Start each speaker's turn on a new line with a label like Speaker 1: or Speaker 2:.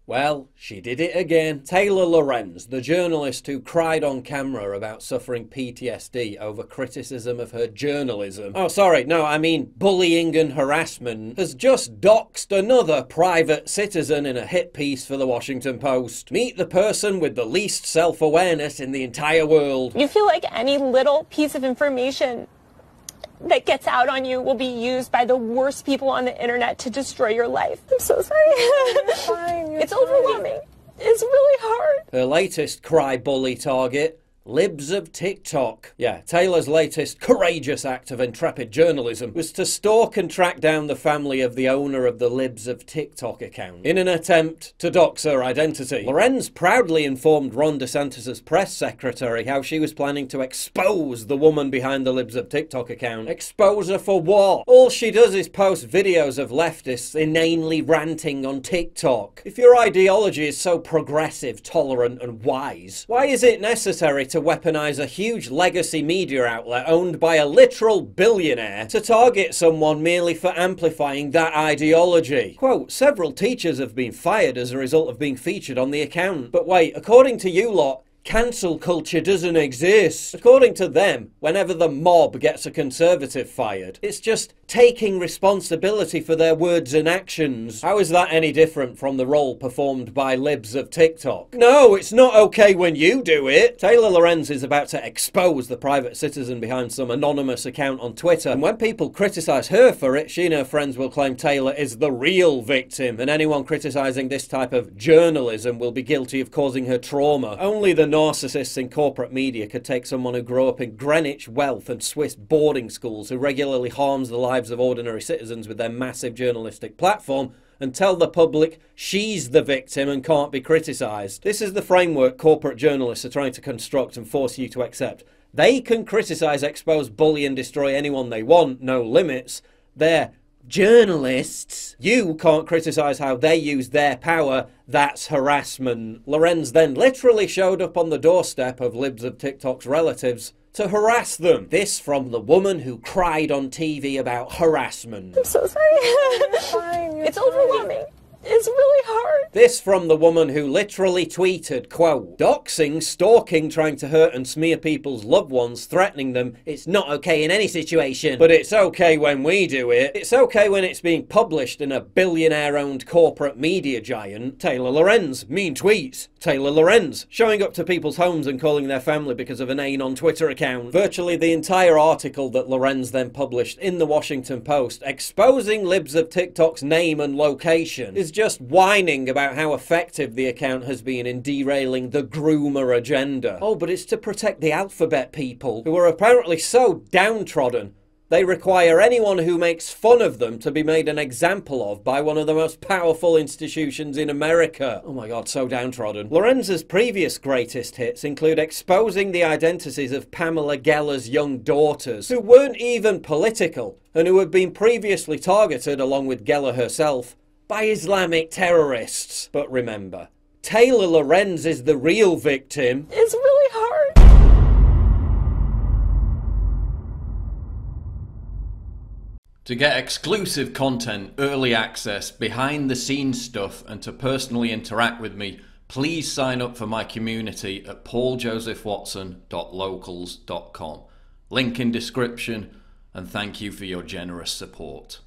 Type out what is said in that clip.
Speaker 1: Well, she did it again. Taylor Lorenz, the journalist who cried on camera about suffering PTSD over criticism of her journalism. Oh, sorry, no, I mean bullying and harassment, has just doxed another private citizen in a hit piece for the Washington Post. Meet the person with the least self-awareness in the entire world.
Speaker 2: You feel like any little piece of information that gets out on you will be used by the worst people on the internet to destroy your life. I'm so sorry.
Speaker 3: You're fine, you're
Speaker 2: It's overwhelming. It's really hard.
Speaker 1: Her latest cry bully target: libs of TikTok. Yeah, Taylor's latest courageous act of intrepid journalism was to stalk and track down the family of the owner of the libs of TikTok account in an attempt to dox her identity. Lorenz proudly informed Ron DeSantis' press secretary how she was planning to expose the woman behind the libs of TikTok account. Expose her for what? All she does is post videos of leftists inanely ranting on TikTok. If your ideology is so progressive, tolerant and wise, why is it necessary to weaponize a huge legacy media outlet owned by a literal billionaire to target someone merely for amplifying that ideology? Quote, several teachers have been fired as a result of being featured on the account. But wait, according to you lot, cancel culture doesn't exist. According to them, whenever the mob gets a conservative fired, it's just taking responsibility for their words and actions. How is that any different from the role performed by libs of TikTok? No, it's not okay when you do it. Taylor Lorenz is about to expose the private citizen behind some anonymous account on Twitter, and when people criticize her for it, she and her friends will claim Taylor is the real victim, and anyone criticizing this type of journalism will be guilty of causing her trauma. Only the narcissists in corporate media could take someone who grew up in Greenwich wealth and Swiss boarding schools, who regularly harms the lives of ordinary citizens with their massive journalistic platform, and tell the public she's the victim and can't be criticised. This is the framework corporate journalists are trying to construct and force you to accept. They can criticise, expose, bully and destroy anyone they want, no limits. They're journalists. You can't criticise how they use their power. That's harassment. Lorenz then literally showed up on the doorstep of libs of TikTok's relatives to harass them. This from the woman who cried on TV about harassment.
Speaker 2: I'm so sorry.
Speaker 3: You're fine, you're
Speaker 2: It's
Speaker 3: fine.
Speaker 2: overwhelming. It's really hard.
Speaker 1: This from the woman who literally tweeted, quote, doxing, stalking, trying to hurt and smear people's loved ones, threatening them. It's not okay in any situation, but it's okay when we do it. It's okay when it's being published in a billionaire-owned corporate media giant. Taylor Lorenz, mean tweets. Taylor Lorenz, showing up to people's homes and calling their family because of an anon Twitter account. Virtually the entire article that Lorenz then published in the Washington Post, exposing libs of TikTok's name and location, is just whining about how effective the account has been in derailing the groomer agenda. Oh, but it's to protect the alphabet people, who are apparently so downtrodden they require anyone who makes fun of them to be made an example of by one of the most powerful institutions in America. Oh my god, so downtrodden. Lorenz's previous greatest hits include exposing the identities of Pamela Geller's young daughters, who weren't even political, and who had been previously targeted, along with Geller herself, by Islamic terrorists. But remember, Taylor Lorenz is the real victim.
Speaker 2: It's really hard.
Speaker 4: To get exclusive content, early access, behind the scenes stuff, and to personally interact with me, please sign up for my community at pauljosephwatson.locals.com. Link in description, and thank you for your generous support.